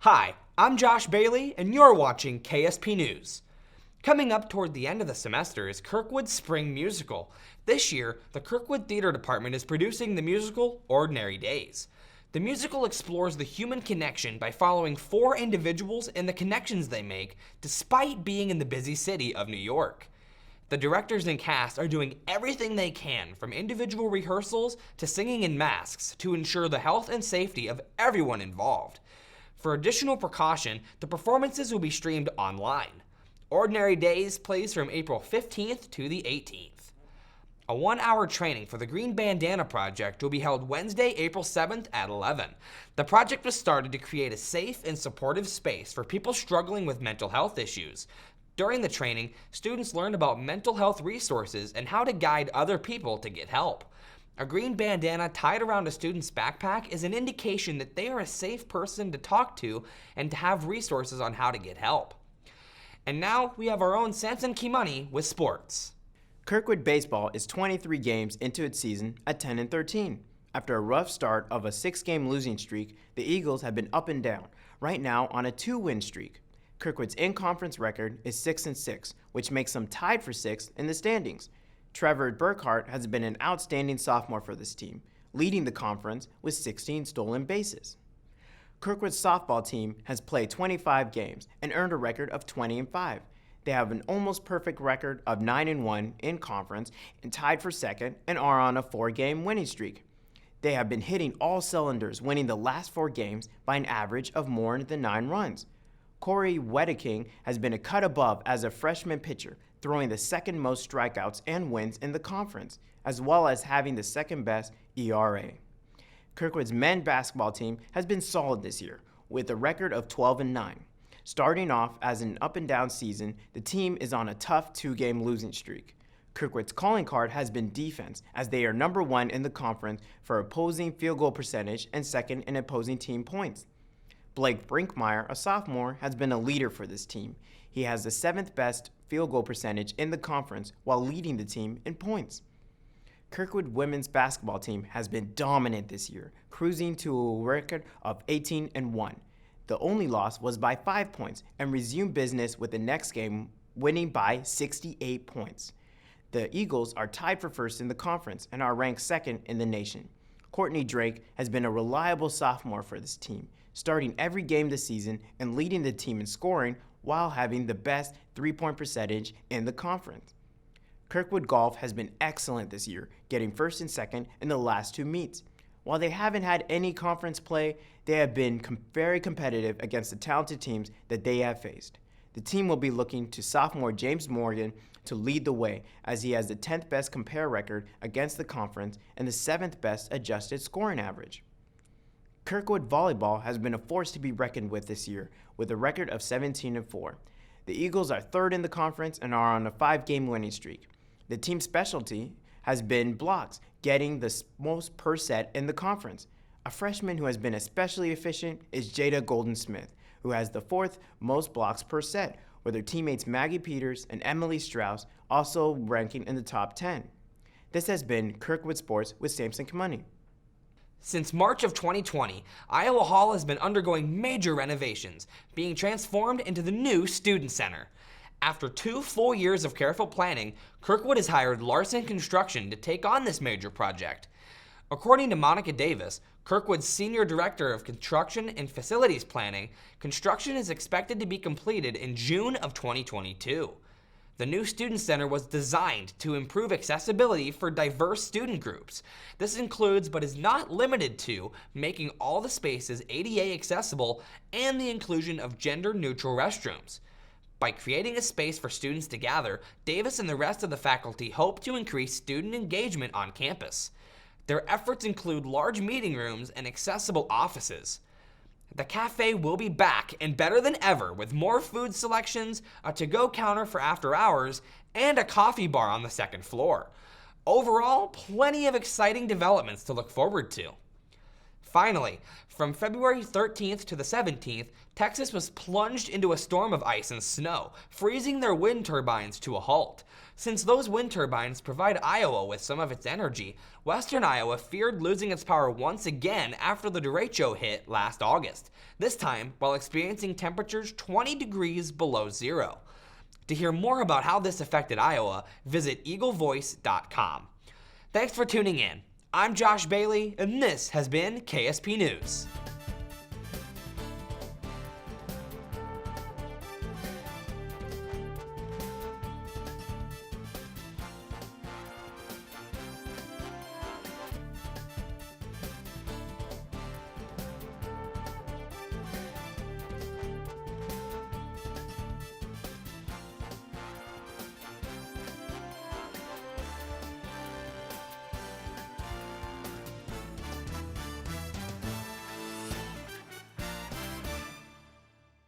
Hi, I'm Josh Bailey, and you're watching KSP News. Coming up toward the end of the semester is Kirkwood's Spring Musical. This year, the Kirkwood Theater Department is producing the musical Ordinary Days. The musical explores the human connection by following four individuals and the connections they make despite being in the busy city of New York. The directors and cast are doing everything they can, from individual rehearsals to singing in masks, to ensure the health and safety of everyone involved. For additional precaution, the performances will be streamed online. Ordinary Days plays from April 15th to the 18th. A 1-hour training for the Green Bandana Project will be held Wednesday, April 7th at 11. The project was started to create a safe and supportive space for people struggling with mental health issues. During the training, students learned about mental health resources and how to guide other people to get help. A green bandana tied around a student's backpack is an indication that they are a safe person to talk to and to have resources on how to get help. And now we have our own Samson Kimani with sports. Kirkwood baseball is 23 games into its season at 10-13. After a rough start of a 6-game losing streak, the Eagles have been up and down, right now on a 2-win streak. Kirkwood's in-conference record is 6-6, which makes them tied for 6th in the standings. Trevor Burkhart has been an outstanding sophomore for this team, leading the conference with 16 stolen bases. Kirkwood's softball team has played 25 games and earned a record of 20-5. They have an almost perfect record of 9-1 in conference and tied for second and are on a 4-game winning streak. They have been hitting all cylinders, winning the last 4 games by an average of more than 9 runs. Corey Wedeking has been a cut above as a freshman pitcher, throwing the second most strikeouts and wins in the conference, as well as having the second best ERA. Kirkwood's men's basketball team has been solid this year, with a record of 12-9. Starting off as an up-and-down season, the team is on a tough 2-game losing streak. Kirkwood's calling card has been defense, as they are number 1 in the conference for opposing field goal percentage and second in opposing team points. Blake Brinkmeyer, a sophomore, has been a leader for this team. He has the 7th best field goal percentage in the conference while leading the team in points. Kirkwood women's basketball team has been dominant this year, cruising to a record of 18-1. The only loss was by 5 points and resumed business with the next game winning by 68 points. The Eagles are tied for first in the conference and are ranked second in the nation. Courtney Drake has been a reliable sophomore for this team, starting every game this season and leading the team in scoring while having the best 3-point percentage in the conference. Kirkwood golf has been excellent this year, getting first and second in the last 2 meets. While they haven't had any conference play, they have been very competitive against the talented teams that they have faced. The team will be looking to sophomore James Morgan to lead the way, as he has the 10th best compare record against the conference and the 7th best adjusted scoring average. Kirkwood volleyball has been a force to be reckoned with this year, with a record of 17-4. The Eagles are 3rd in the conference and are on a 5-game winning streak. The team's specialty has been blocks, getting the most per set in the conference. A freshman who has been especially efficient is Jada Golden-Smith, who has the 4th most blocks per set, with her teammates Maggie Peters and Emily Strauss also ranking in the top 10. This has been Kirkwood Sports with Samson Kimani. Since March of 2020, Iowa Hall has been undergoing major renovations, being transformed into the new Student Center. After 2 full years of careful planning, Kirkwood has hired Larson Construction to take on this major project. According to Monica Davis, Kirkwood's Senior Director of Construction and Facilities Planning, construction is expected to be completed in June of 2022. The new Student Center was designed to improve accessibility for diverse student groups. This includes, but is not limited to, making all the spaces ADA accessible and the inclusion of gender-neutral restrooms. By creating a space for students to gather, Davis and the rest of the faculty hope to increase student engagement on campus. Their efforts include large meeting rooms and accessible offices. The cafe will be back and better than ever, with more food selections, a to-go counter for after hours, and a coffee bar on the 2nd floor. Overall, plenty of exciting developments to look forward to. Finally, from February 13th to the 17th, Texas was plunged into a storm of ice and snow, freezing their wind turbines to a halt. Since those wind turbines provide Iowa with some of its energy, western Iowa feared losing its power once again after the derecho hit last August, this time while experiencing temperatures 20 degrees below zero. To hear more about how this affected Iowa, visit eaglevoice.com. Thanks for tuning in. I'm Josh Bailey, and this has been KSP News.